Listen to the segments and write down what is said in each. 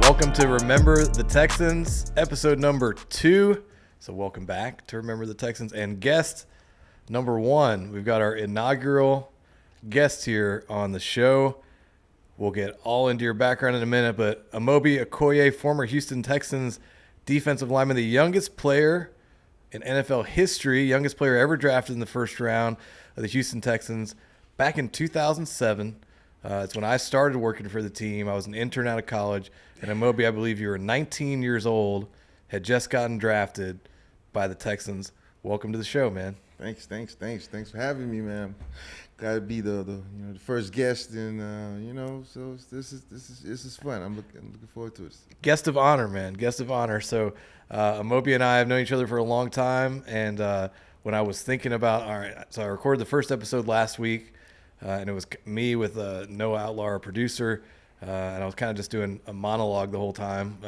Welcome to Remember the Texans, episode number 2. So welcome back to Remember the Texans. And guest number 1, we've got our inaugural guest here on the show. We'll get all into your background in a minute, but Amobi Okoye, former Houston Texans defensive lineman, the youngest player in NFL history, youngest player ever drafted in the first round of the Houston Texans back in 2007. It's when I started working for the team. I was an intern out of college. And Amobi, I believe you were 19 years old, had just gotten drafted by the Texans. Welcome to the show, man. Thanks for having me, man. Got to be the first guest, and so this is fun. I'm looking forward to it. Guest of honor, man. Guest of honor. So Amobi and I have known each other for a long time, and when I was thinking about, all right, so I recorded the first episode last week, and it was me with Noah Outlaw, our producer, and I was kind of just doing a monologue the whole time,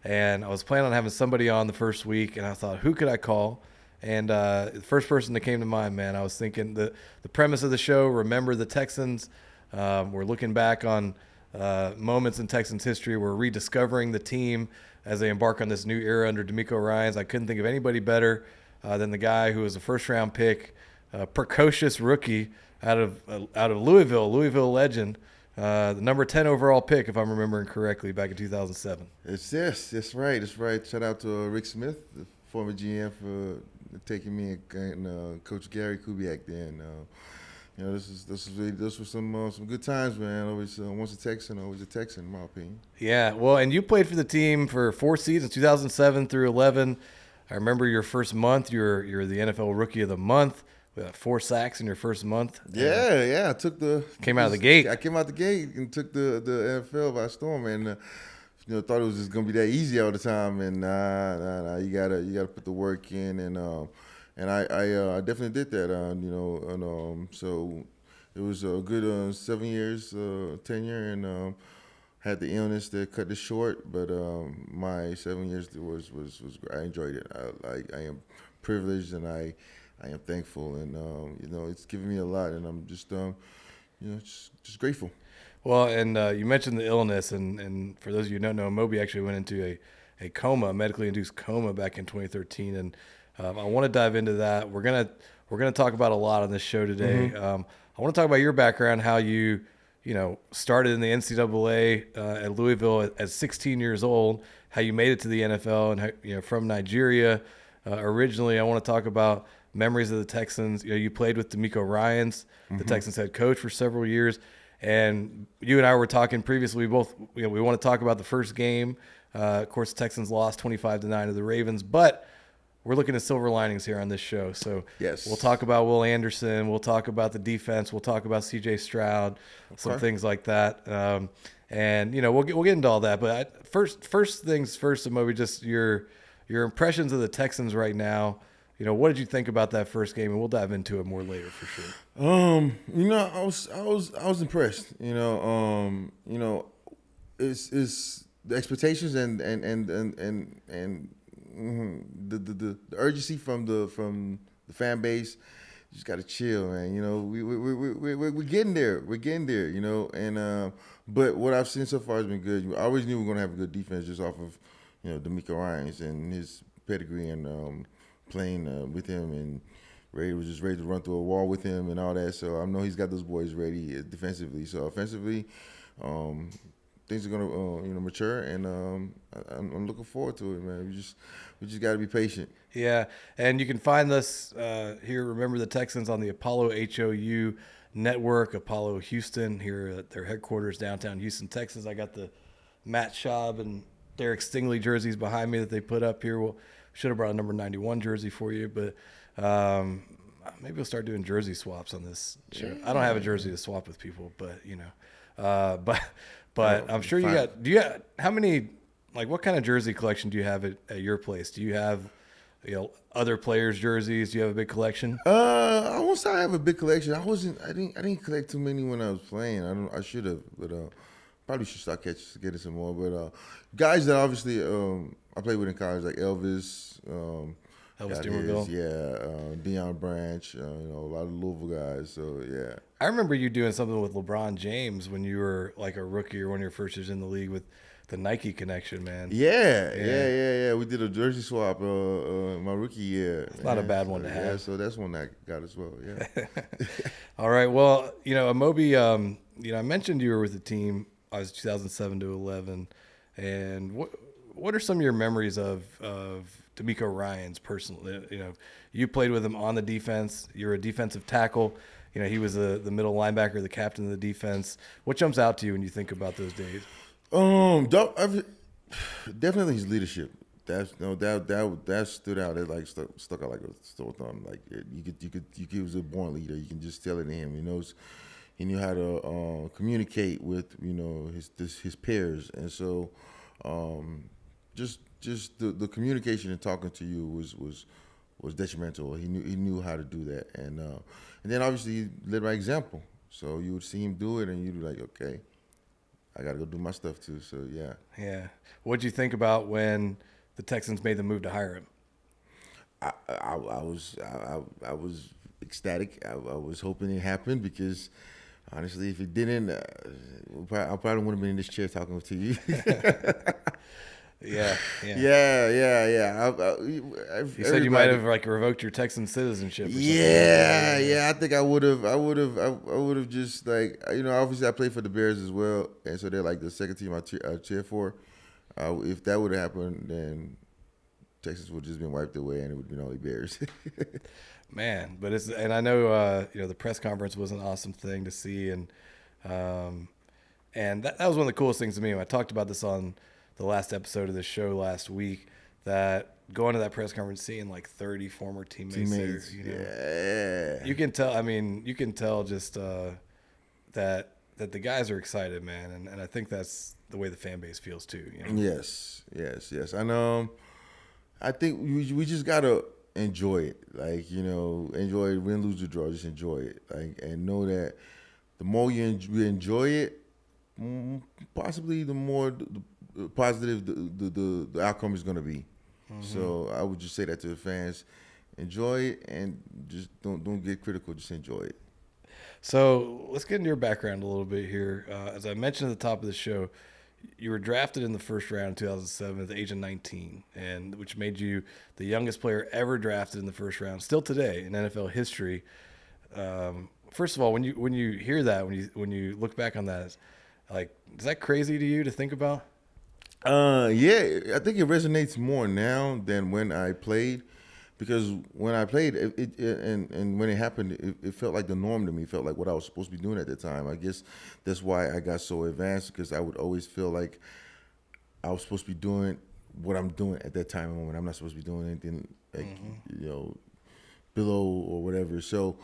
and I was planning on having somebody on the first week, and I thought, who could I call? And the first person that came to mind, man, I was thinking the premise of the show, Remember the Texans. We're looking back on moments in Texans history. We're rediscovering the team as they embark on this new era under DeMeco Ryans. I couldn't think of anybody better than the guy who was a first-round pick, precocious rookie out of Louisville legend, the number 10 overall pick, if I'm remembering correctly, back in 2007. That's right. Shout out to Rick Smith, the former GM, for taking me and Coach Gary Kubiak then. This was some good times, man. Always once a Texan, always a Texan, in my opinion. Yeah, well, and you played for the team for 4 seasons, 2007 through 11. I remember your first month. You're the NFL Rookie of the Month. 4 sacks in your first month. Yeah. Came out of the gate. I came out the gate and took the NFL by storm, and thought it was just gonna be that easy all the time. And you gotta put the work in, and I definitely did that. So it was a good 7 years tenure, and had the illness that cut it short. But my 7 years was I enjoyed it. I am privileged, and I am thankful, and it's given me a lot, and I'm just just grateful. Well, and you mentioned the illness, and for those of you who don't know, Amobi actually went into a coma, medically induced coma, back in 2013, and I want to dive into that. We're gonna talk about a lot on this show today. Mm-hmm. I want to talk about your background, how you started in the NCAA at Louisville at 16 years old, how you made it to the NFL, and how, from Nigeria originally. I want to talk about memories of the Texans. You played with DeMeco Ryans, the Texans head coach, for several years. And you and I were talking previously. We both, we want to talk about the first game. Of course, the Texans lost 25-9 to the Ravens, but we're looking at silver linings here on this show. So yes, we'll talk about Will Anderson. We'll talk about the defense. We'll talk about C.J. Stroud, some things like that. And we'll get into all that. But first things first, Amobi, just your impressions of the Texans right now. What did you think about that first game? And we'll dive into it more later for sure. I was impressed. It's the expectations and the urgency from the fan base. You just gotta chill, man. We're getting there. And but what I've seen so far has been good. I always knew we were gonna have a good defense just off of DeMeco Ryans and his pedigree and playing with him, and Ray was just ready to run through a wall with him and all that. So I know he's got those boys ready defensively. So offensively, things are gonna mature, and I'm looking forward to it, man. We just got to be patient. Yeah, and you can find us here. Remember the Texans on the Apollo HOU network, Apollo Houston, here at their headquarters, downtown Houston, Texas. I got the Matt Schaub and Derek Stingley jerseys behind me that they put up here. We'll should have brought a number 91 jersey for you, but maybe we'll start doing jersey swaps on this show. Yeah. I don't have a jersey to swap with people, but but I'm sure you got. Do you have, how many? Like, what kind of jersey collection do you have at your place? Do you have other players' jerseys? Do you have a big collection? I won't say I have a big collection. I didn't collect too many when I was playing. I should have, but probably should start getting some more. But guys that obviously I played with in college, like Elvis Dumerville. Deion Branch, a lot of Louisville guys. So yeah, I remember you doing something with LeBron James when you were like a rookie or one of your first years in the league with the Nike connection, man. Yeah. We did a jersey swap my rookie year. It's not a bad one to have. Yeah, so that's one I got as well. Yeah. All right. Well, Amobi, I mentioned you were with the team. I was 2007 to 11, and what are some of your memories of DeMeco Ryans personally? You played with him on the defense. You're a defensive tackle. He was the middle linebacker, the captain of the defense. What jumps out to you when you think about those days? Definitely his leadership. That stood out. It like stuck out like a sore thumb. Like he was a born leader. You can just tell it in him. He knew how to communicate with his peers, and so just the communication and talking to you was detrimental. He knew how to do that, and then obviously he led by example. So you would see him do it, and you'd be like, okay, I got to go do my stuff too. So yeah. Yeah. What'd you think about when the Texans made the move to hire him? I was ecstatic. I was hoping it happened because honestly, if it didn't, I probably wouldn't have been in this chair talking to you. Yeah. You said you might have revoked your Texan citizenship. Or something. Yeah. I think I would have just obviously I played for the Bears as well, and so they're like the second team I cheer for. If that would have happened, then Texas would have just been wiped away, and it would have been only Bears. Man, but and I know the press conference was an awesome thing to see, and that was one of the coolest things to me. I talked about this on the last episode of the show last week, that going to that press conference, seeing 30 former teammates there, yeah, you can tell. I mean, you can tell just that the guys are excited, man, and I think that's the way the fan base feels too. Yes. And I think we just gotta enjoy it, enjoy it, win, lose, or draw. Just enjoy it, and know that the more you enjoy it, possibly the more positive the outcome is going to be. Mm-hmm. So I would just say that to the fans: enjoy it, and just don't get critical. Just enjoy it. So let's get into your background a little bit here. As I mentioned at the top of the show, you were drafted in the first round in 2007 at the age of 19, and which made you the youngest player ever drafted in the first round, still today in NFL history. First of all, when you hear that, when you look back on that, is that crazy to you to think about? Yeah, I think it resonates more now than when I played, because when I played, and when it happened, it felt like the norm to me. It felt like what I was supposed to be doing at the time. I guess that's why I got so advanced, because I would always feel like I was supposed to be doing what I'm doing at that time and moment. I'm not supposed to be doing anything below or whatever. So,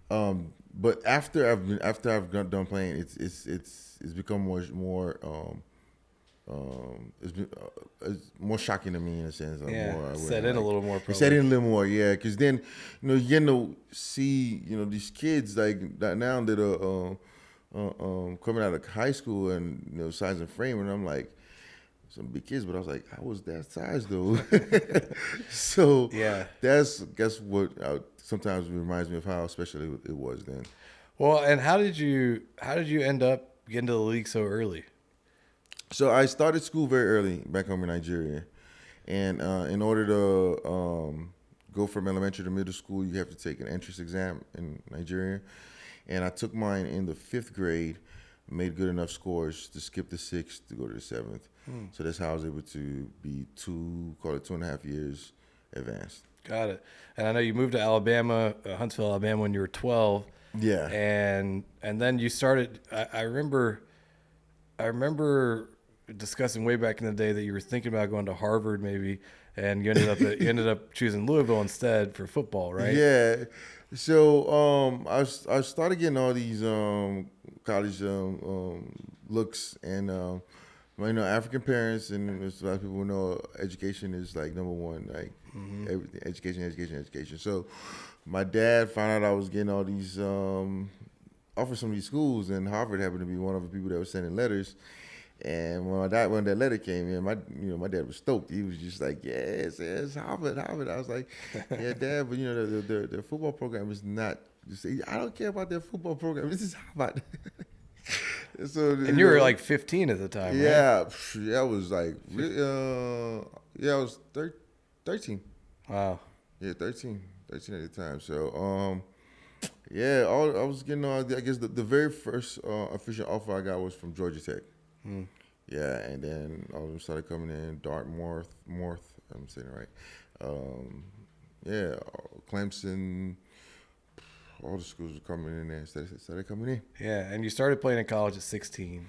but after I've done playing, it's become more. It's more shocking to me in a sense. Set in a little more. Set in a little more, yeah. Because then, you get to see, these kids that now that are coming out of high school and size and frame, and I'm like, some big kids, but I was like, I was that size though. So yeah, that's what sometimes reminds me of how special it was then. Well, and how did you end up getting to the league so early? So I started school very early back home in Nigeria, and in order to go from elementary to middle school, you have to take an entrance exam in Nigeria, and I took mine in the 5th grade, made good enough scores to skip the 6th to go to the 7th. So that's how I was able to be 2.5 years advanced. Got it. And I know you moved to Alabama, Huntsville, Alabama, when you were 12. Yeah. And then you started. I remember discussing way back in the day that you were thinking about going to Harvard maybe, and you ended up choosing Louisville instead for football, right? Yeah. So I started getting all these college looks, and African parents, and there's a lot of people who know education is number one, everything, education. So my dad found out I was getting all these offers from these schools, and Harvard happened to be one of the people that was sending letters. And when that letter came in, my dad was stoked. He was just like, yes, Harvard. I was like, yeah, Dad, but their football program is not. I don't care about their football program. This is Harvard. So And you were like 15 at the time, right? Yeah, I was like, I was 13. Wow. Yeah, 13 at the time. So, I was getting I guess the very first official offer I got was from Georgia Tech. Hmm. Yeah, and then all of them started coming in. Dartmouth, I'm saying it right. Clemson, all the schools were coming in there. Started coming in. Yeah, and you started playing in college at 16,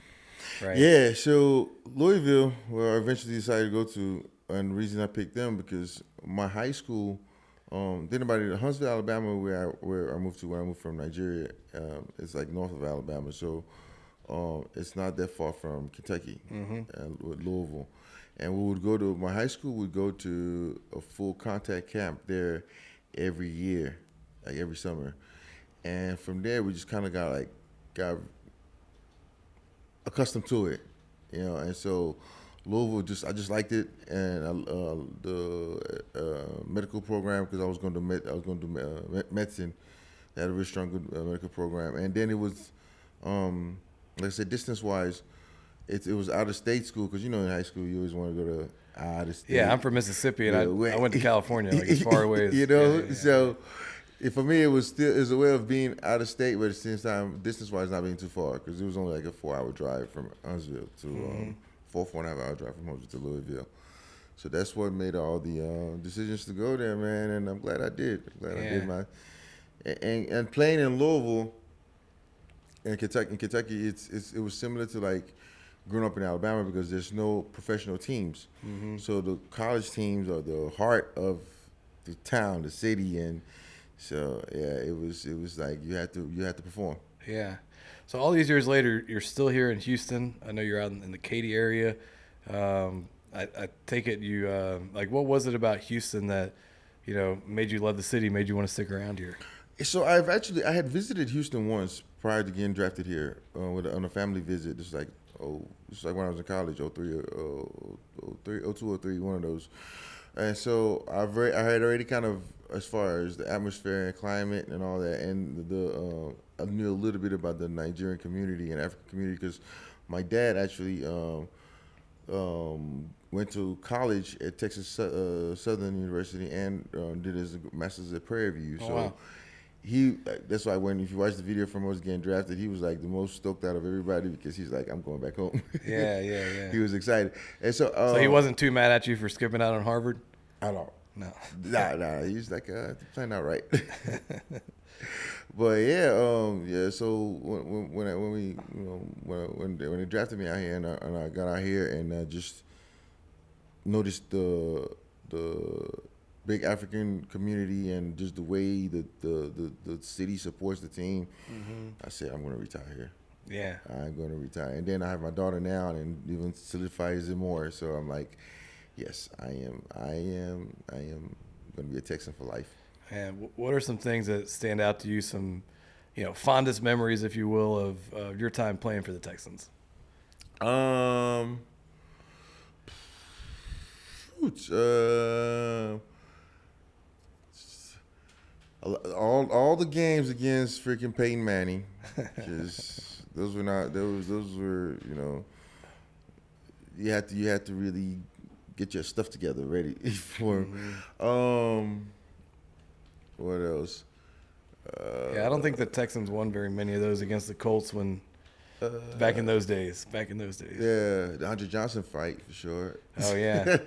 right? Yeah, so Louisville, where I eventually decided to go to, and the reason I picked them because my high school, Huntsville, Alabama, where I moved to when I moved from Nigeria, it's like north of Alabama, so it's not that far from Kentucky, with Louisville, and my high school would go to a full contact camp there every year, like every summer, and from there we just kind of got accustomed to it, and so Louisville I just liked it, and the medical program because I was going to do medicine. They had a really strong good medical program, and then it was, like I said, distance wise, it was out of state school because in high school you always want to go to out of state. Yeah, I'm from Mississippi, and I went to California, like as far away as So. For me, it was a way of being out of state, but at the same time, distance-wise, not being too far because it was only like a 4-hour drive from Huntsville to 4.5-hour drive from Huntsville to Louisville. So that's what made all the decisions to go there, man. And I'm glad I did. I did my and playing in Louisville and Kentucky, it was similar to like growing up in Alabama because there's no professional teams. So the college teams are the heart of the town, the city, and so it was like you had to perform. Yeah. So all these years later, you're still here in Houston. I know you're out in the Katy area. I take it you like what was it about Houston that made you love the city, made you want to stick around here? So I had visited Houston once prior to getting drafted here on a family visit. This is like when I was in college, 02 or 03, one of those. And so I had already kind of, as far as the atmosphere and climate and all that, and I knew a little bit about the Nigerian community and African community because my dad actually went to college at Texas Southern University and did his master's at Prairie View. Oh, so wow. That's why if you watch the video from us getting drafted, he was like the most stoked out of everybody because he's like, I'm going back home. Yeah. He was excited. And so he wasn't too mad at you for skipping out on Harvard? At all. No. Nah. He's like, playing out right. But so when they drafted me out here and I got out here and I just noticed the big African community and just the way the city supports the team, I said I'm going to retire here. Yeah, I'm going to retire. And then I have my daughter now, and even solidifies it more. So I'm like, yes, I am going to be a Texan for life. And what are some things that stand out to you? Some, fondest memories, if you will, of your time playing for the Texans. All the games against freaking Peyton Manning, because those were you had to really get your stuff together ready for. What else? I don't think the Texans won very many of those against the Colts back in those days. Yeah, the Andre Johnson fight for sure. Oh yeah.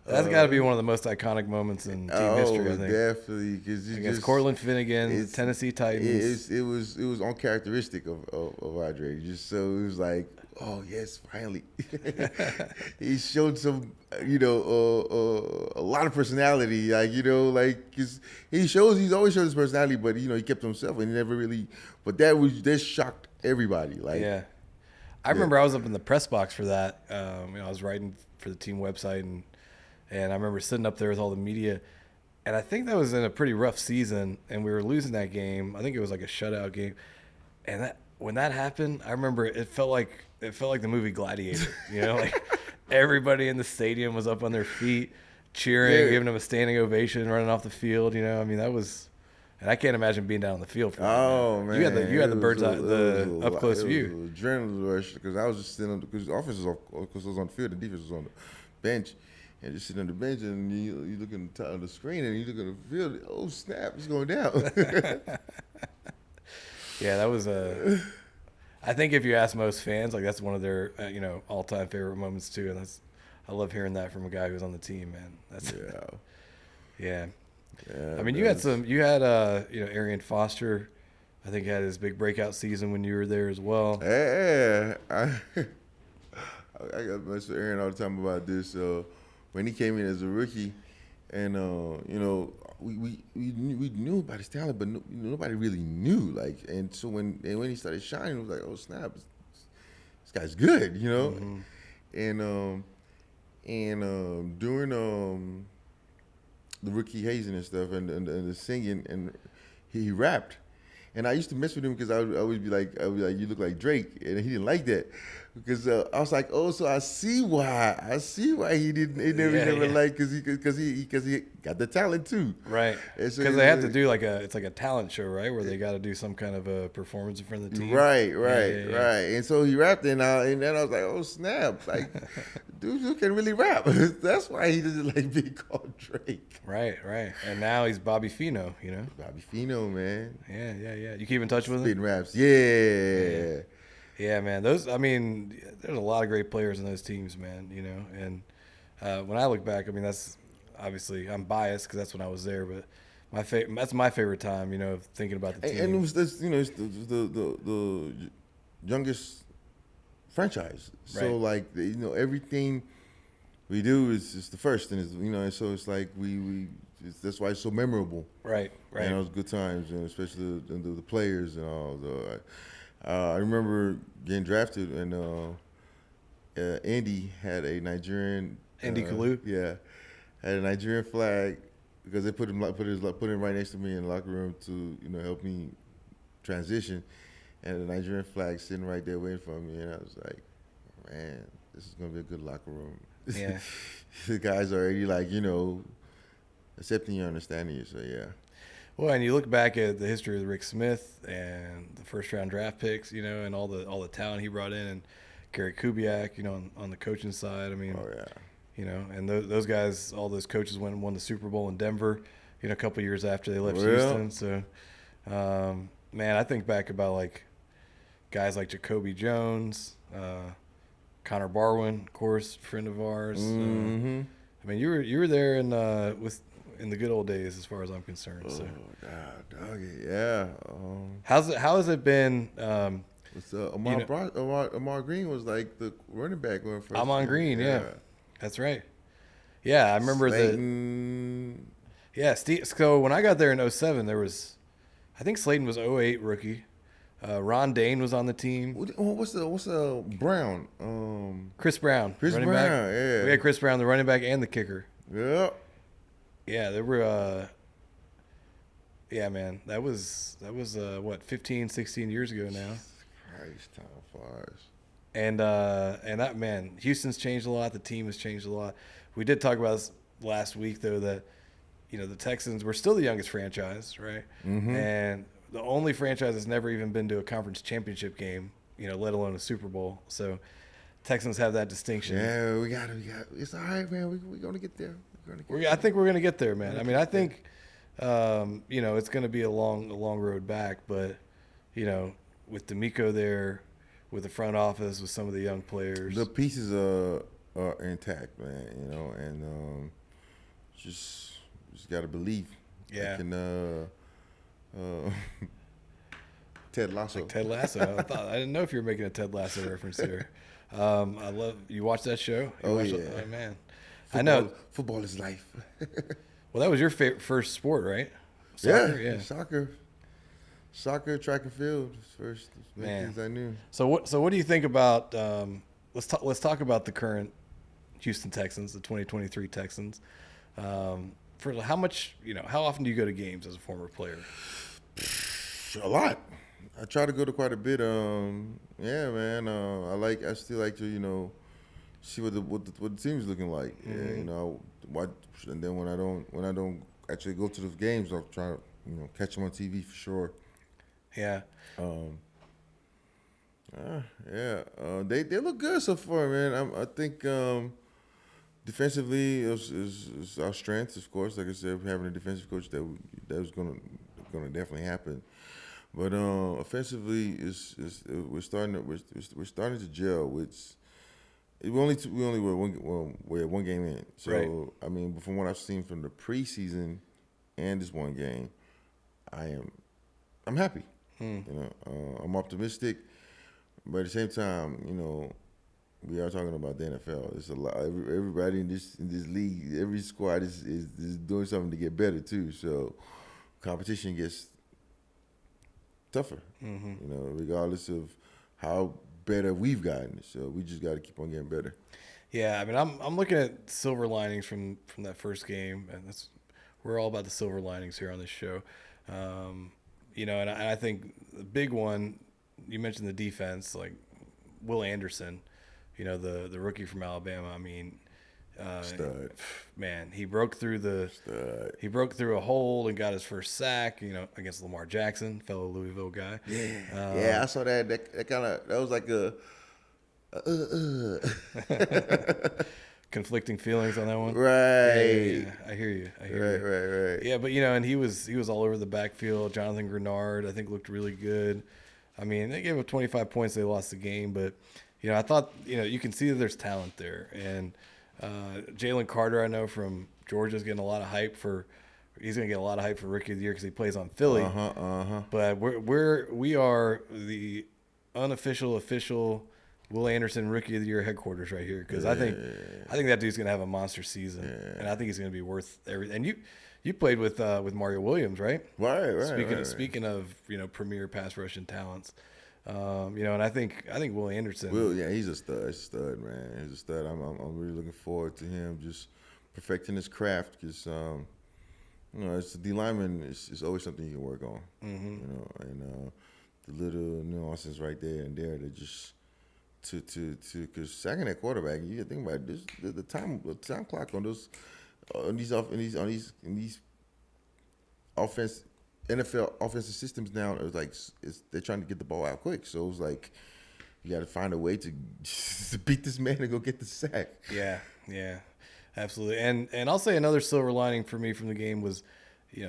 That's got to be one of the most iconic moments in team history, I think. Definitely, because against Cortland Finnegan, Tennessee Titans. It was uncharacteristic of Andre. Just so it was like, oh yes, finally, he showed some, a lot of personality. Cause he's always showed his personality, but he kept to himself and he never really. But that shocked everybody. I remember I was up in the press box for that. I was writing for the team website and I remember sitting up there with all the media, and I think that was in a pretty rough season, and we were losing that game. I think it was like a shutout game, and when that happened, I remember it felt like the movie Gladiator. Like everybody in the stadium was up on their feet, cheering, giving them a standing ovation, running off the field. That And I can't imagine being down on the field for that. Oh man, You had the bird's eye, the it was up close it view. was adrenaline rush because I was just sitting on because the offense was on the field, the defense was on the bench, and just sitting on the bench and you look at the screen and you look at the field. Oh snap, it's going down. Yeah, that was I think if you ask most fans, like that's one of their all-time favorite moments too, and I love hearing that from a guy who's on the team, man. That's yeah. Yeah, I mean, you had Arian Foster, I think had his big breakout season when you were there as well. Yeah, I got mess with Aaron all the time about this. When he came in as a rookie, and we knew about his talent, but nobody really knew. Like, and so when he started shining, it was like, oh snap, this guy's good, Mm-hmm. And during the rookie hazing and stuff, and the singing, and he rapped. And I used to mess with him because I would always be like, you look like Drake, and he didn't like that because I was like, oh, so I see why he never liked because he got the talent too, right? Because so they have to do it's like a talent show, right, where they got to do some kind of a performance in front of the team, right. And so he rapped, and then I was like, oh snap, like dude can really rap. That's why he doesn't like being called Drake. Right. And now he's Bobby Fino, Bobby Fino, man. Yeah. You keep in touch with him? Spitting raps, yeah. Yeah, man. There's a lot of great players in those teams, man. And when I look back, I mean, that's obviously I'm biased because that's when I was there, but that's my favorite time. Thinking about the team. And it was this, it's the youngest franchise. So like everything we do is the first, and and so it's like that's why it's so memorable. Right. And it was good times, and especially the players and all. I remember getting drafted, and Andy had a Nigerian. Andy Kalu? Yeah, had a Nigerian flag because they put him right next to me in the locker room to help me transition, and the Nigerian flag sitting right there waiting for me, and I was like, man, this is gonna be a good locker room. Yeah, the guys are already accepting you, understanding you. So yeah. Well, and you look back at the history of Rick Smith and the first-round draft picks, and all the talent he brought in, and Gary Kubiak, on the coaching side. I mean, and those guys, all those coaches went and won the Super Bowl in Denver, a couple years after they left Houston. So, man, I think back about guys like Jacoby Jones, Connor Barwin, of course, friend of ours. Mm-hmm. I mean, you were there in the good old days, as far as I'm concerned. So, doggy, yeah. How has it been? What's Amar Green was like the running back when first. Amon Green, yeah, that's right. Yeah, I remember Slayton. Steve. So when I got there in 2007, I think Slayton was 2008 rookie. Ron Dane was on the team. What's Brown? Chris Brown. Chris Brown, yeah. We had Chris Brown, the running back and the kicker. Yeah. Yeah, there were. Yeah, man, that was 15, 16 years ago now. Christ, time flies. And that, man, Houston's changed a lot. The team has changed a lot. We did talk about this last week, though, that the Texans were still the youngest franchise, right? Mm-hmm. And the only franchise that's never even been to a conference championship game, let alone a Super Bowl. So Texans have that distinction. Yeah, we got it's all right, man. We're gonna get there. I think we're gonna get there, man. I mean, I think it's gonna be a long road back, but with DeMeco there, with the front office, with some of the young players, the pieces are intact, man. And just gotta believe. Yeah. Ted Lasso. Like Ted Lasso. I didn't know if you were making a Ted Lasso reference there. I love you. Watch that show. Oh man. Football, I know. Football is life. Well, that was your first sport, right? Soccer? Yeah. Soccer, track and field. First things I knew. So what do you think about? Let's talk about the current Houston Texans, the 2023 Texans. For how much, how often do you go to games as a former player? A lot. I try to go to quite a bit. Yeah, man. I still like to, see what the team's looking like. Mm-hmm. Watch, and then when I don't actually go to the games, I'll try to catch them on TV for sure. Yeah. They look good so far, man. I think defensively is our strength, of course. Like I said, having a defensive coach that was gonna definitely happen. But offensively, we're starting to gel. We were one game in. So Right. I mean, from what I've seen from the preseason and this one game, I'm happy. I'm optimistic, but at the same time, we are talking about the NFL. It's a lot. Everybody in this league, every squad is doing something to get better too. So competition gets tougher. Regardless of how better we've gotten. So we just got to keep on getting better. Yeah, I mean, I'm looking at silver linings from that first game, and we're all about the silver linings here on this show. And I think the big one, you mentioned the defense, like Will Anderson, the rookie from Alabama. I mean, Stud. Man, he broke through a hole and got his first sack, against Lamar Jackson, fellow Louisville guy. Yeah, I saw that. That was like a conflicting feelings on that one. Right. Yeah, I hear you. Right. Yeah, but and he was all over the backfield. Jonathan Grenard, I think, looked really good. I mean, they gave up 25 points. They lost the game, but I thought you can see that there's talent there. And Jalen Carter, I know from Georgia, is getting a lot of hype for. He's going to get a lot of hype for Rookie of the Year because he plays on Philly. But we are the unofficial official Will Anderson Rookie of the Year headquarters right here, because I think that dude's going to have a monster season, and I think he's going to be worth everything. And you played with Mario Williams, right? Right. Speaking of premier pass rushing talents, and I think Will Anderson. He's a stud, man. He's a stud. I'm really looking forward to him just perfecting his craft, because it's the lineman is always something you can work on. And the little nuances right there and there that just because sacking that quarterback, you gotta think about this, the time clock on these offense NFL offensive systems now is like they're trying to get the ball out quick. So it was like you got to find a way to beat this man and go get the sack. Yeah, absolutely. And I'll say another silver lining for me from the game was,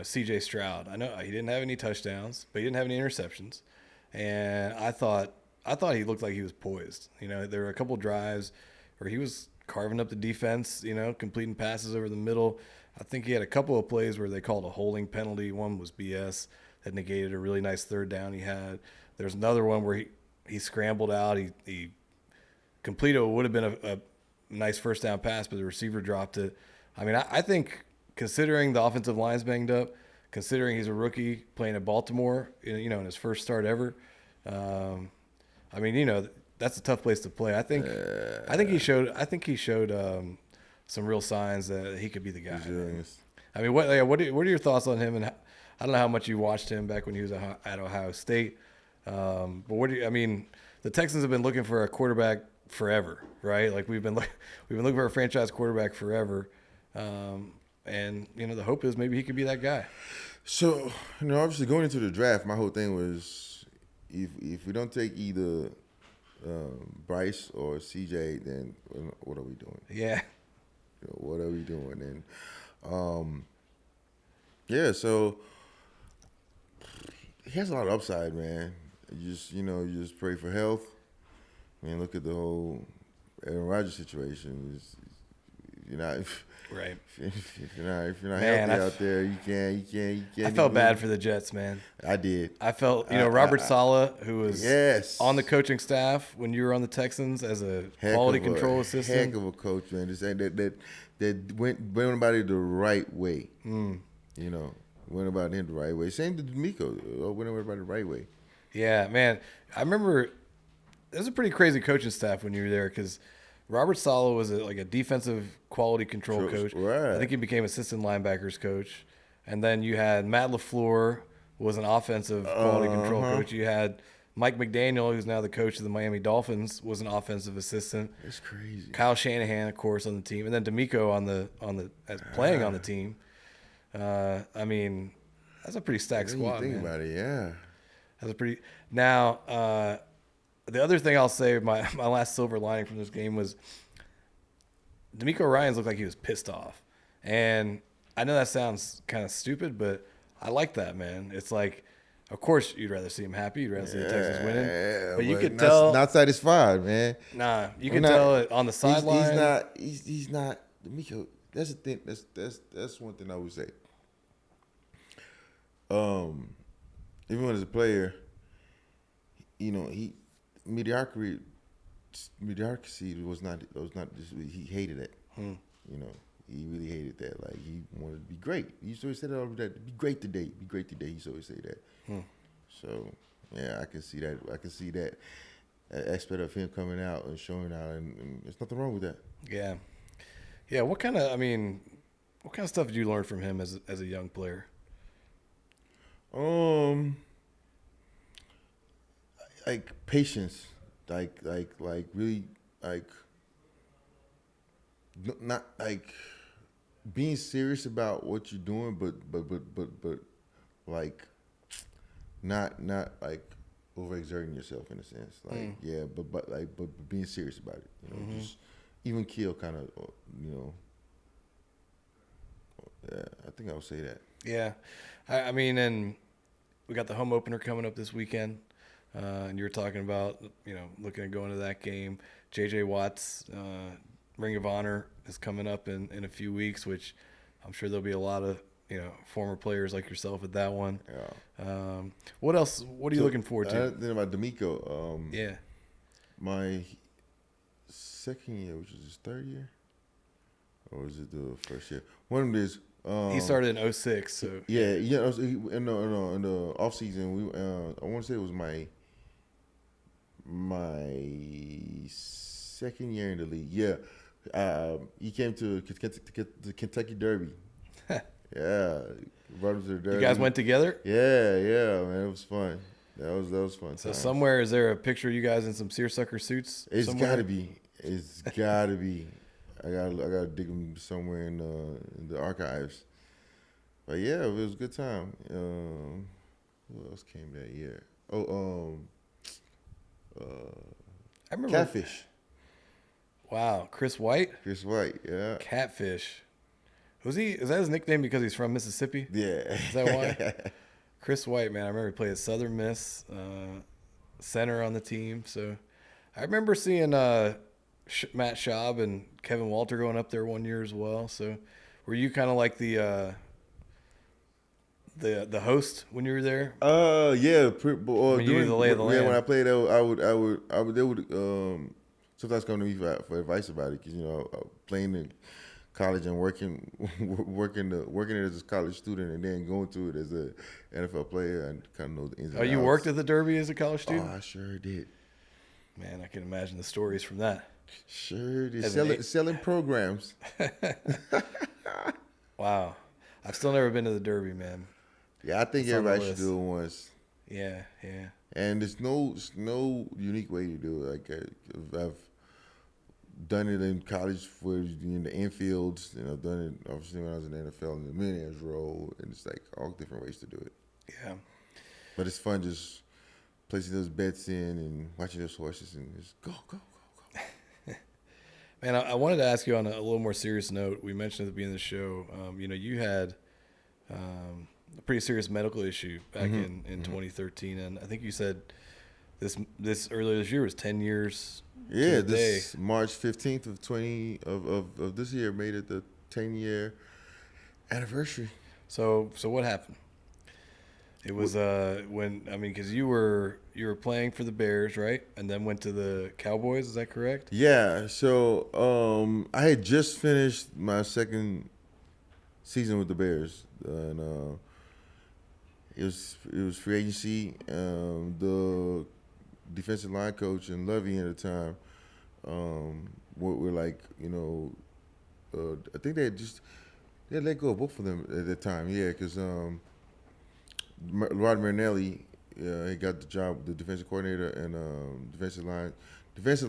C.J. Stroud. I know he didn't have any touchdowns, but he didn't have any interceptions, and I thought he looked like he was poised. There were a couple drives where he was carving up the defense, completing passes over the middle. I think he had a couple of plays where they called a holding penalty. One was BS that negated a really nice third down he had. There's another one where he scrambled out. He completed what would have been a nice first down pass, but the receiver dropped it. I mean, I think considering the offensive line's banged up, considering he's a rookie playing at Baltimore, in his first start ever, I mean, that's a tough place to play. I think he showed some real signs that he could be the guy. I mean, what are your thoughts on him? And I don't know how much you watched him back when he was at Ohio State, but the Texans have been looking for a quarterback forever, right? Like we've been looking for a franchise quarterback forever, and the hope is maybe he could be that guy. So obviously going into the draft, my whole thing was if we don't take either Bryce or CJ, then what are we doing? Yeah. What are we doing? And so he has a lot of upside, man. You just pray for health. I mean, look at the whole Aaron Rodgers situation. You're not right. If you're not healthy out there, you can't. I felt bad for the Jets, man. I did. I felt, Robert Saleh, who was on the coaching staff when you were on the Texans as a quality control assistant. Heck of a coach, man. That went about it the right way. Went about him the right way. Same to DeMeco. Went about it the right way. Yeah, man. I remember it was a pretty crazy coaching staff when you were there, because Robert Saleh was a defensive quality control coach. Right. I think he became assistant linebackers coach. And then you had Matt LaFleur, was an offensive quality control coach. You had Mike McDaniel, who's now the coach of the Miami Dolphins, was an offensive assistant. That's crazy. Kyle Shanahan, of course, on the team, and then DeMeco playing on the team. I mean, That's a pretty stacked squad, Think man. about it, yeah. That's a pretty. Now, the other thing I'll say, my last silver lining from this game was DeMeco Ryans looked like he was pissed off, and I know that sounds kind of stupid, but I like that, man. It's like, of course, you'd rather see him happy. You'd rather see the Texans winning, but you could tell not satisfied, man. Nah, you can tell it on the sideline. He's not DeMeco. That's the thing. That's one thing I would say. Even as a player, you know, mediocrity was not just, he hated it. You know, he really hated that. Like, he wanted to be great. He used to always say that all the time, be great today. He used to always say that. So yeah, I can see that. I can see that aspect of him coming out and showing out, and there's nothing wrong with that. Yeah. What kind of stuff did you learn from him as a young player? Like patience, like really, like not like being serious about what you're doing, but like not like overexerting yourself in a sense. Like but being serious about it. You know, just even kill kind of, you know. Yeah, I think I would say that. Yeah, I mean, and we got the home opener coming up this weekend, and you were talking about, you know, looking at going to that game. J.J. Watt's Ring of Honor is coming up in a few weeks, which I'm sure there'll be a lot of, you know, former players like yourself at that one. Yeah. What else? What are you looking forward to? Then about DeMeco. Yeah. My second year, which is his third year, or was it the first year? One of them is. He started in 06, so yeah. In the off season, I want to say it was my second year in the league. Yeah, he came to the Kentucky Derby. Yeah, brought him to the Derby. You guys went together? Yeah, man, it was fun. That was fun. So somewhere, is there a picture of you guys in some seersucker suits? It's gotta be. It's gotta be. I gotta dig them somewhere in the archives. But yeah, it was a good time. Who else came that year? I remember Catfish. Wow, Chris White, Yeah. Catfish. Is that his nickname because he's from Mississippi? Yeah. Is that why? Chris White, man, I remember he played at Southern Miss, center on the team. So I remember seeing Matt Schaub and Kevin Walter going up there one year as well. So were you kind of like the host when you were there? Yeah. You knew the lay of the land. Yeah, when I played, they would sometimes come to me for advice about it, because, you know, playing in college and working it as a college student and then going to it as a NFL player, and kind of know the ins and outs. Oh, you worked at the Derby as a college student? Oh, I sure did. Man, I can imagine the stories from that. Sure did. Selling programs. Wow. I've still never been to the Derby, man. Yeah, I think everybody should do it once. Yeah. And there's no unique way to do it. Like, I've done it in college in the infields, and I've done it obviously when I was in the NFL in the mid-range role, and it's like all different ways to do it. Yeah. But it's fun just placing those bets in and watching those horses and just go. Man, I wanted to ask you on a little more serious note. We mentioned at the beginning of the show, you know, you had a pretty serious medical issue back in 2013, and I think you said this earlier this year was 10 years. Yeah, this March 15th of this year made it the 10-year anniversary. So what happened? It was because you were playing for the Bears, right? And then went to the Cowboys, is that correct? Yeah. So I had just finished my second season with the Bears, and it was free agency. The defensive line coach and Lovey at the time were like, you know, I think they had let go of both of them at that time. Yeah, because Rod Marinelli, he got the job, the defensive coordinator and defensive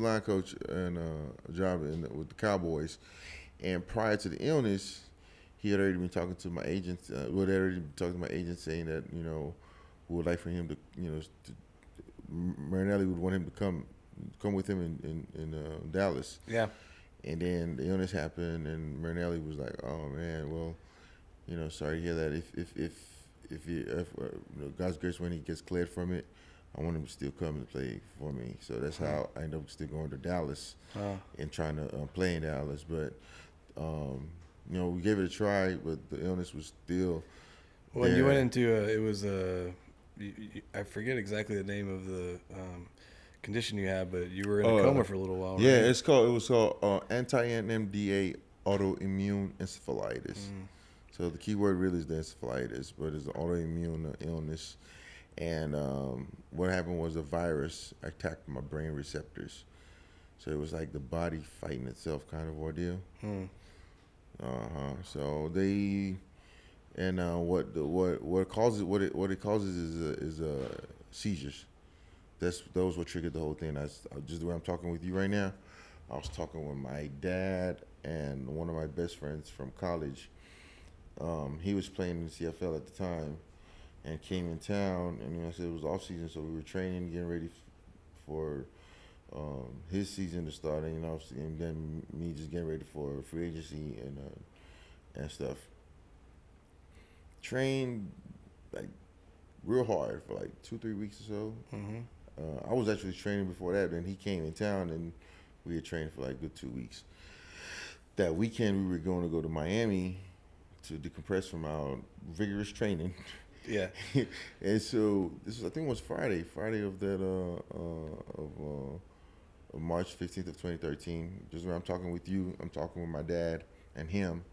line coach, and a job with the Cowboys. And prior to the illness, he had already been talking to my agents. Well, they already been talking to my agent saying that we would like for him to Marinelli would want him to come with him in Dallas. Yeah. And then the illness happened, and Marinelli was like, "Oh man, well, sorry to hear that. If God's grace, when he gets cleared from it, I want him to still come and play for me." So that's how I ended up still going to Dallas and trying to play in Dallas. But we gave it a try, but the illness was still. When you went into I forget exactly the name of the condition you had, but you were in a coma for a little while. Yeah, right? it was called anti-NMDA autoimmune encephalitis. So the key word really is the encephalitis, but it's an autoimmune illness. And what happened was a virus attacked my brain receptors. So it was like the body fighting itself kind of ordeal. So they, and what it causes is seizures. Those what triggered the whole thing. Just the way I'm talking with you right now, I was talking with my dad and one of my best friends from college. He was playing in the CFL at the time, and came in town. And I said it was off season, so we were training, getting ready for his season to start, and then me just getting ready for free agency and stuff. Trained like real hard for like 2-3 weeks or so. I was actually training before that. Then he came in town, and we had trained for like a good 2 weeks. That weekend, we were going to go to Miami to decompress from our vigorous training. Yeah. And so I think it was Friday of that of March 15th of 2013. Just when I'm talking with you, I'm talking with my dad and him,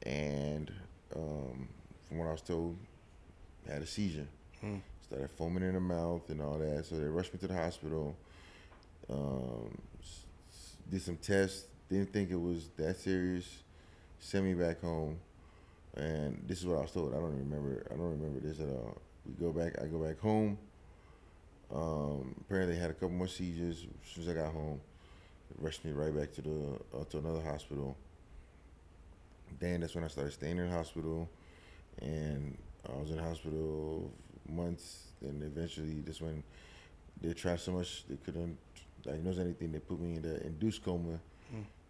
and from what I was told, I had a seizure. Started foaming in the mouth and all that. So they rushed me to the hospital. Did some tests. Didn't think it was that serious. Sent me back home. And this is what I was told. I don't remember this at all. I go back home. Apparently I had a couple more seizures. As soon as I got home, they rushed me right back to another hospital. Then that's when I started staying in the hospital, and I was in the hospital months. And eventually, that's when they tried so much they couldn't diagnose anything. They put me in the induced coma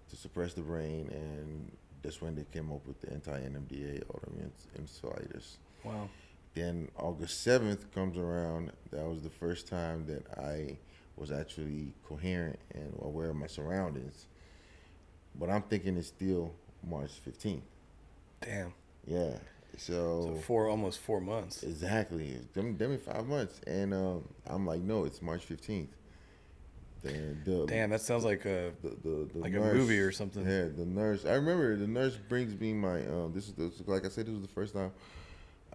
to suppress the brain, and that's when they came up with the anti-NMDA autoimmune encephalitis. Wow. Then August 7th comes around. That was the first time that I was actually coherent and aware of my surroundings. But I'm thinking it's still March 15th. Damn. Yeah. So almost 4 months. Exactly. Damn 5 months. And I'm like, no, it's March 15th. Damn, that sounds like a nurse, a movie or something. Yeah, the nurse. I remember the nurse brings me my. Like I said, this was the first time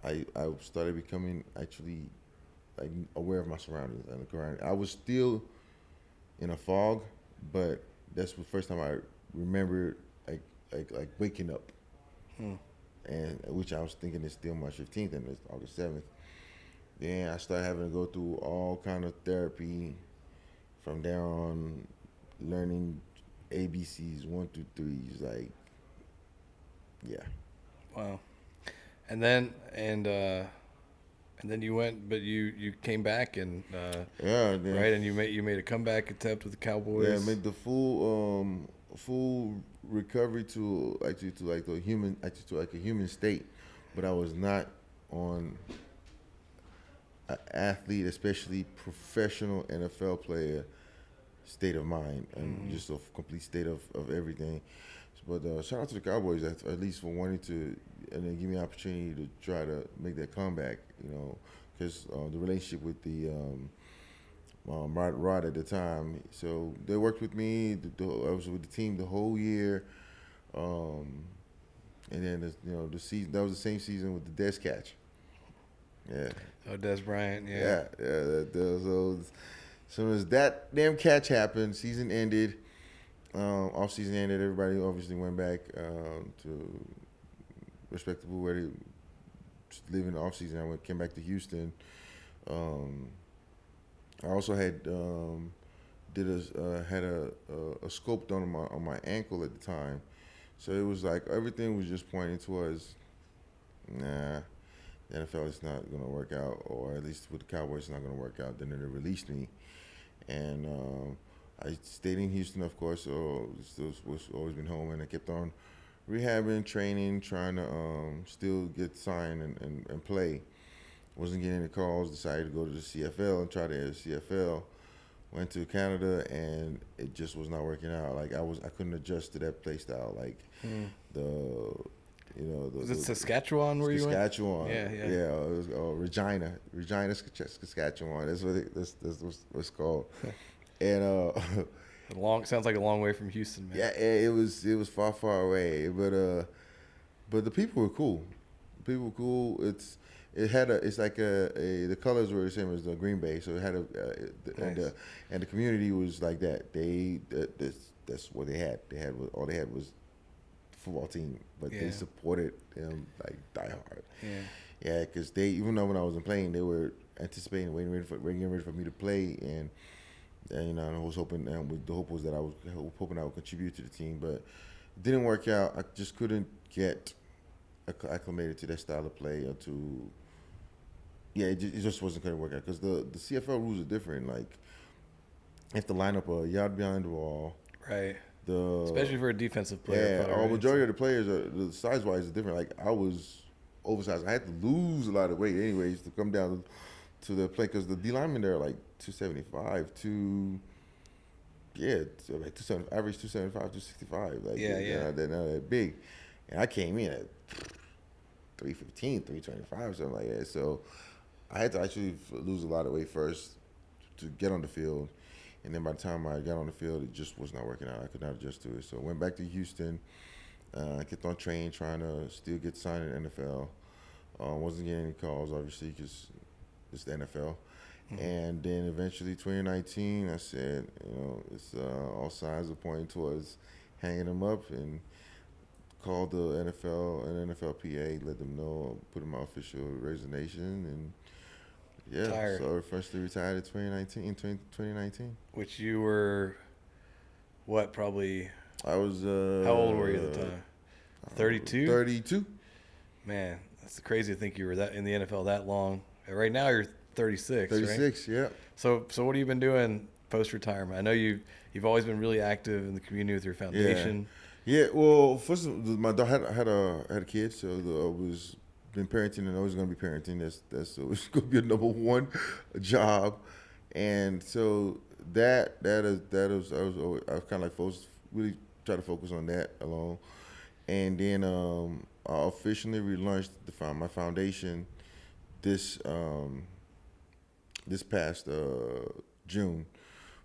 I started becoming actually like aware of my surroundings and the around. I was still in a fog, but that's the first time I remembered like waking up, and which I was thinking is still March 15th and it's August 7th. Then I started having to go through all kind of therapy. From there on, learning ABCs 1 through 3s, like, yeah. Wow. And then you went, but you came back and right, and you made a comeback attempt with the Cowboys. Yeah, I made the full recovery to a human state, but I was not on an athlete, especially professional NFL player, state of mind, and just a complete state of everything. But shout out to the Cowboys at least for wanting to, and then give me an opportunity to try to make that comeback, because the relationship with the Rod at the time. So they worked with me. I was with the team the whole year, and then the season, that was the same season with the Des catch. Yeah. Oh, Des Bryant. Yeah. So as soon as that damn catch happened, season ended. Off season ended. Everybody obviously went back to respectable where they live in the off season. I came back to Houston. I also had had a scope done on my ankle at the time. So it was like everything was just pointing towards, nah, the NFL is not going to work out, or at least with the Cowboys, it's not going to work out. Then they released me, and I stayed in Houston, of course. So still was always been home, and I kept on rehabbing, training, trying to still get signed and play. Wasn't getting any calls. Decided to go to the CFL and try to enter the CFL. Went to Canada, and it just was not working out. Like I couldn't adjust to that play style. Like the Was it Saskatchewan where you went? Saskatchewan. Yeah. Yeah, it was Regina, Saskatchewan. That's what it's called. And Sounds like a long way from Houston, man. yeah, it was far away, but the people were cool. People were cool. It's like the colors were the same as the Green Bay, so it had Nice. and the community was like that. That's what they had. All they had was the football team, but Yeah. they supported them like diehard. Yeah. Yeah, because they, even though when I wasn't playing, they were anticipating, getting ready for me to play, and I was hoping, and the hope was that I was hoping I would contribute to the team, but it didn't work out. I just couldn't get acclimated to that style of play, or to, it just wasn't going to work out, because the CFL rules are different. Like, you have to line up a yard behind the ball. Right. The Especially for a defensive player. Yeah, probably, right? majority of the players the size wise is different. Like, I was oversized. I had to lose a lot of weight anyways to come down to the play, because the D linemen there are like 275 like 270, average 275, 265. Like, they're not that big, and I came in at 315, 325, something like that. So I had to actually lose a lot of weight first to get on the field. And then by the time I got on the field, it just was not working out. I could not adjust to it. So I went back to Houston. I kept on training, trying to still get signed in the NFL. Wasn't getting any calls, obviously, because it's the NFL. Mm-hmm. And then eventually 2019, I said, it's all signs are pointing towards hanging them up, and called the NFL and NFLPA, let them know, put in my official resignation, and Retired. so I officially retired in 2019. Which you were, what, probably, I was how old were you at the time? 32? 32. Man, that's crazy to think you were that in the NFL that long. Right now you're 36, 36, right? yeah. So what have you been doing post-retirement? I know you've always been really active in the community with your foundation. Yeah, well, first of all, my daughter had a kid, so I was been parenting, and always going to be parenting. That's always going to be a number one job, and so that is I was kind of like really try to focus on that alone, and then I officially relaunched my foundation this past June,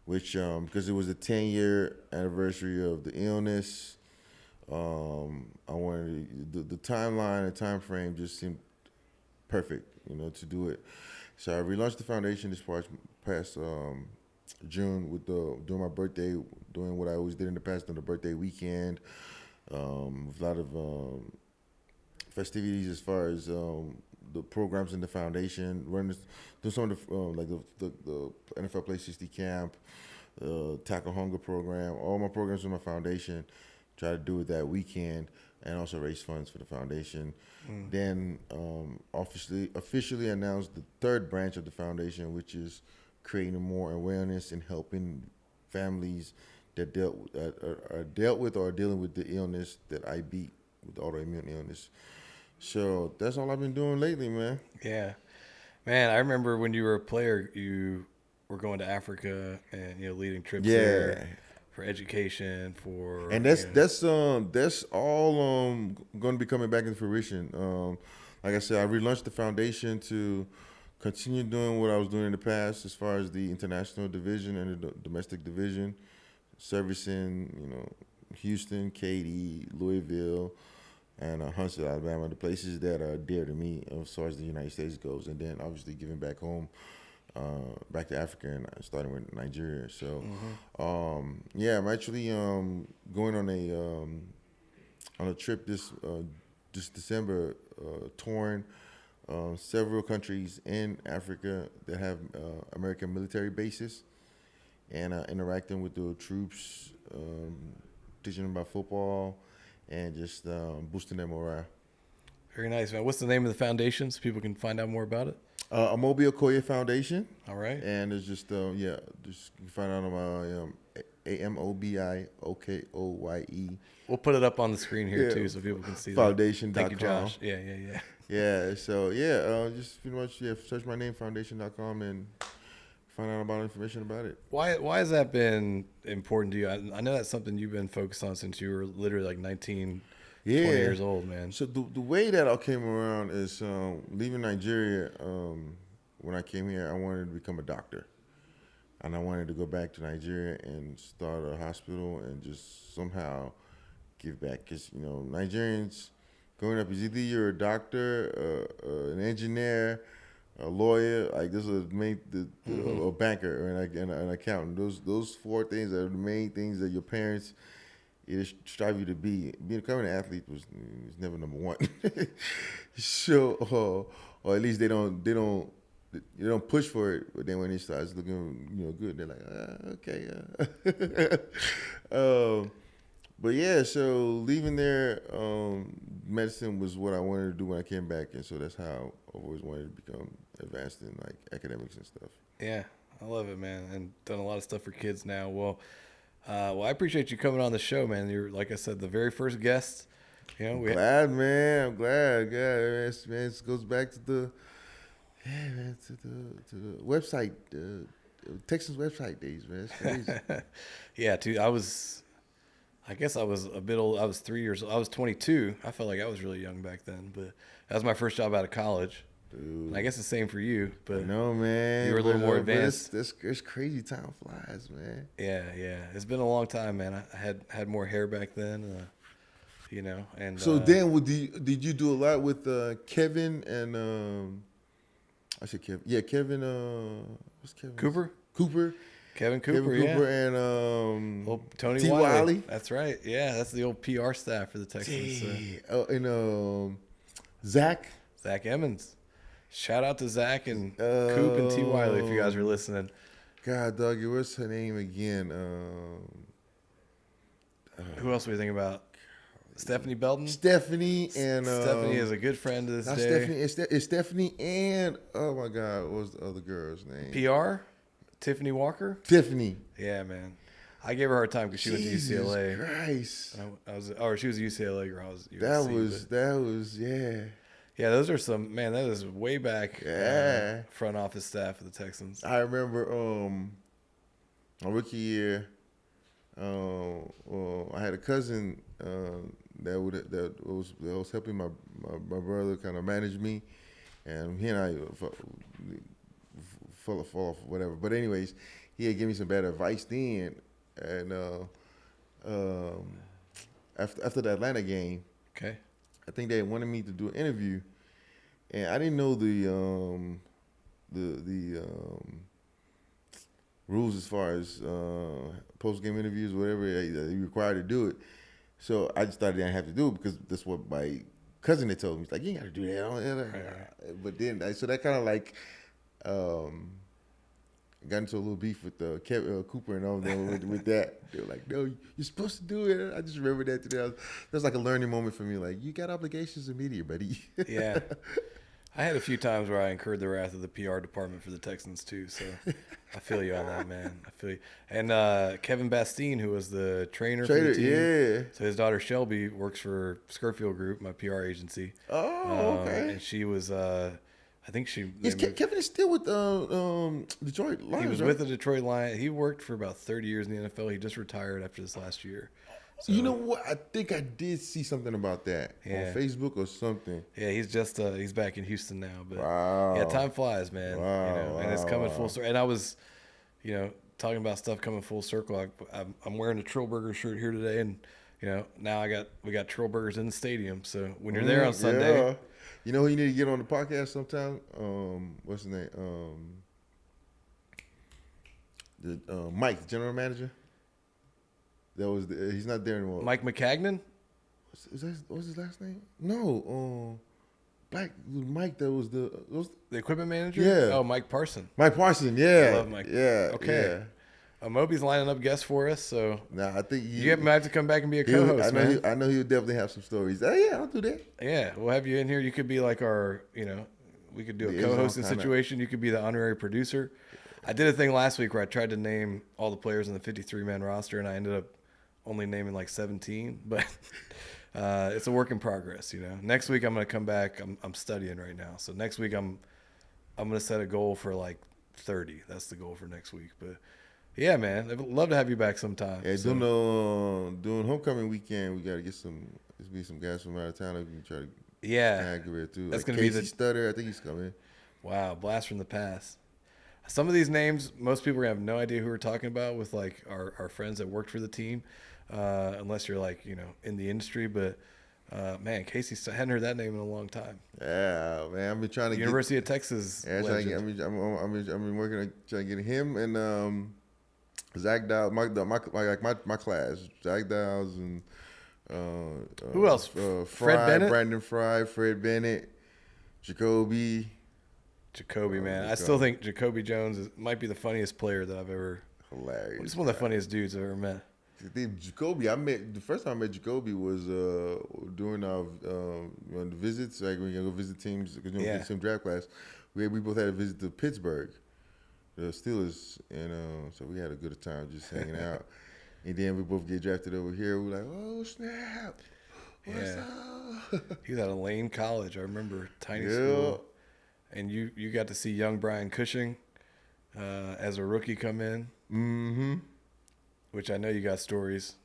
which because it was the 10-year anniversary of the illness. I wanted the timeline and time frame just seemed perfect, to do it. So I relaunched the foundation this past June during my birthday, doing what I always did in the past on the birthday weekend, with a lot of festivities as far as the programs in the foundation, doing some of the like the NFL Play 60 camp, Tackle Hunger program, all my programs in my foundation. Try to do it that weekend, and also raise funds for the foundation. Then officially announced the third branch of the foundation, which is creating more awareness and helping families that are dealt with or are dealing with the illness that I beat, with autoimmune illness. So that's all I've been doing lately, man. Yeah, man. I remember when you were a player, you were going to Africa and leading trips there. For education, and that's all going to be coming back into fruition. Like I said, I relaunched the foundation to continue doing what I was doing in the past, as far as the international division and the domestic division, servicing Houston, Katy, Louisville, and Huntsville, Alabama, the places that are dear to me as far as the United States goes, and then obviously giving back home. Back to Africa, and starting with Nigeria. So, I'm actually going on a trip this December, touring several countries in Africa that have American military bases, and interacting with the troops, teaching them about football, and just boosting their morale. Very nice, man. What's the name of the foundation so people can find out more about it? Amobi Okoye Foundation. All right. And it's just just you can find out on my Amobi Okoye. We'll put it up on the screen here too, so people can see Foundation.com. Thank you, Josh. Yeah. Yeah. So just pretty much search my name, Foundation.com, and find out about information about it. Why has that been important to you? I know that's something you've been focused on since you were literally like 19, 20 years old, man. So the way that I came around is leaving Nigeria. When I came here, I wanted to become a doctor, and I wanted to go back to Nigeria and start a hospital and just somehow give back. Because Nigerians growing up is either you're a doctor, an engineer, a lawyer, like this is a banker or an accountant. Those four things are the main things that your parents strive you to be. Becoming an athlete was never number one. So, or at least they don't push for it. But then when it starts looking good, they're like, okay. But yeah, so leaving there, medicine was what I wanted to do when I came back, and so that's how I always wanted to become advanced in like academics and stuff. Yeah, I love it, man, and done a lot of stuff for kids now. Well, I appreciate you coming on the show, man. You're, like I said, the very first guest. I'm glad, man. I'm glad. Man, it goes back to the website, Texans website days, man. It's crazy. Yeah, dude. I guess I was a bit old. I was 3 years old. I was 22. I felt like I was really young back then, but that was my first job out of college. Dude. I guess the same for you, but no, man. You were a little more advanced. It's crazy. Time flies, man. Yeah. It's been a long time, man. I had more hair back then, And so then, did you do a lot with Kevin and I said Kevin. Yeah, Kevin. What's Kevin? Cooper. Kevin Cooper, Well, Tony T. Wiley. That's right. Yeah, that's the old PR staff for the Texans. And Zach Emmons. Shout out to Zach and Coop and T. Wiley if you guys are listening. God, doggy, what's her name again? Who else were you thinking about? Stephanie Belton? Stephanie is a good friend to this day. Stephanie, it's Stephanie and, oh my God, what was the other girl's name? PR? Tiffany Walker? Tiffany. Yeah, man. I gave her a hard time because she went to UCLA. Christ. She was a UCLA girl. I was USC, that was, yeah. Yeah, those are some, man, that is way back front office staff of the Texans. I remember my rookie year, I had a cousin that was helping my brother kind of manage me, and he and I fell off, whatever. But anyways, he had given me some bad advice then, and after the Atlanta game, okay, I think they wanted me to do an interview, and I didn't know the rules as far as post game interviews, whatever you required to do it. So I just thought I didn't have to do it because that's what my cousin had told me. He's like, you ain't got to do that. Right. But then, so that kind of like got into a little beef with Cooper and all them with that. They were like, no, you're supposed to do it. I just remember that today. That was like a learning moment for me. Like, you got obligations in media, buddy. Yeah. I had a few times where I incurred the wrath of the PR department for the Texans too, so I feel you on that, man. I feel you. And Kevin Bastine, who was the trainer for the team, yeah. So his daughter Shelby works for Scurfield Group, my PR agency. Oh, okay. And she was, I think she. Kevin is still with Detroit Lions. He was with the Detroit Lions. He worked for about 30 years in the NFL. He just retired after this last year. So, you know what? I think I did see something about that on Facebook or something. Yeah, he's just he's back in Houston now. But wow. Yeah, time flies, man. Wow, and it's coming full circle. And I was, talking about stuff coming full circle. I'm wearing a Trillburger shirt here today, and now we got Trillburgers in the stadium. So when you're there on Sunday, yeah. You know who you need to get on the podcast sometime? What's his name? Mike, the general manager. He's not there anymore. Mike McCagnon? What's his last name? No, Mike. That was the equipment manager. Yeah. Oh, Mike Parson. Mike Parson. Yeah. I love Mike. Yeah. Okay. Yeah. Amobi's lining up guests for us, so Nah, I think you might have to come back and be a co-host, man. I know he'll definitely have some stories. Oh yeah, I'll do that. Yeah, we'll have you in here. You could be like our, we could do a co-hosting situation. You could be the honorary producer. I did a thing last week where I tried to name all the players in the 53-man roster, and I ended up only naming like 17. But it's a work in progress, Next week I'm going to come back. I'm studying right now, so next week I'm going to set a goal for like 30. That's the goal for next week, but. Yeah, man. I'd love to have you back sometime. Yeah, doing homecoming weekend, we got to get some guys from out of town that we can try to tag over too. That's like going to be Casey Stutter, I think he's coming. Wow, blast from the past. Some of these names, most people are going to have no idea who we're talking about with like our friends that worked for the team, unless you're like, in the industry. But, man, Casey, I hadn't heard that name in a long time. Yeah, man. I've been trying to University of Texas. Yeah, I've been working on trying to get him and Zach Dowd, my class, Zach Dowds and who else? Fred Bennett, Brandon Fry, Fred Bennett, Jacoby, man. I still think Jacoby Jones might be the funniest player that I've ever. Hilarious. He's one of the funniest dudes I've ever met. Jacoby, the first time I met Jacoby was during our the visits, like when you go visit teams, because we get some draft class. We both had a visit to Pittsburgh. The Steelers, and so we had a good time just hanging out. And then we both get drafted over here. We're like, oh, snap. What's up? He was at Lane College. I remember, tiny school. And you got to see young Brian Cushing as a rookie come in. Mm-hmm. Which I know you got stories.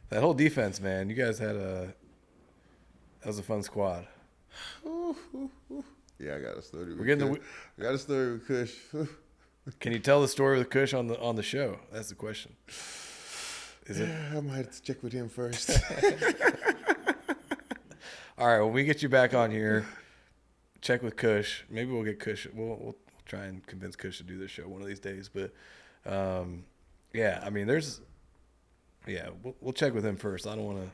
That whole defense, man. You guys had that was a fun squad. Yeah, I got a story. I got a story with Kush. Can you tell the story with Kush on the show? That's the question. Is it? I might have to check with him first. All right, when we get you back on here, check with Kush. Maybe we'll get Kush. We'll try and convince Kush to do this show one of these days. But I mean, we'll check with him first. I don't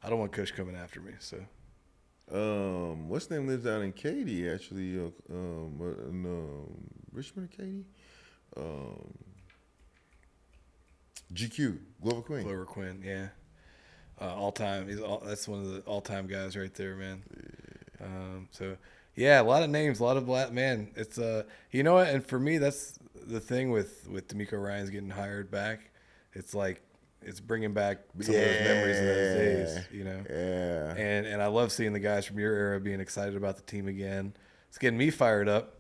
want Kush coming after me. So. What's name lives out in Katy actually? Richmond, Katy. GQ, Glover Quinn. Yeah. All time. That's one of the all-time guys right there, man. Yeah. A lot of names, a lot of black man. It's you know what? And for me, that's the thing with DeMeco Ryans getting hired back. It's like. It's bringing back some of those memories of those days, Yeah. And I love seeing the guys from your era being excited about the team again. It's getting me fired up,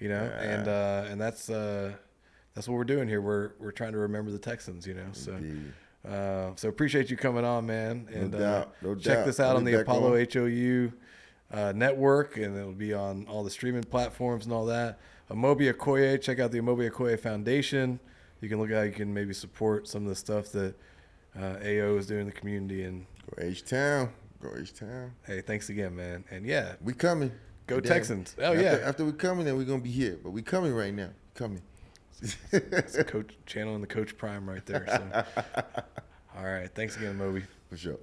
and that's what we're doing here. We're trying to remember the Texans, So appreciate you coming on, man. And no check doubt. this out on the Apollo HOU network, and it'll be on all the streaming platforms and all that. Amobi Okoye, check out the Amobi Okoye Foundation. You can look at how you can maybe support some of the stuff that AO is doing in the community. And go H-Town. Hey, thanks again, man. And we coming. Go Texans. Yeah. After we coming, then we're gonna be here. But we coming right now. It's a coach channeling the Coach Prime right there. So. All right. Thanks again, Moby. For sure.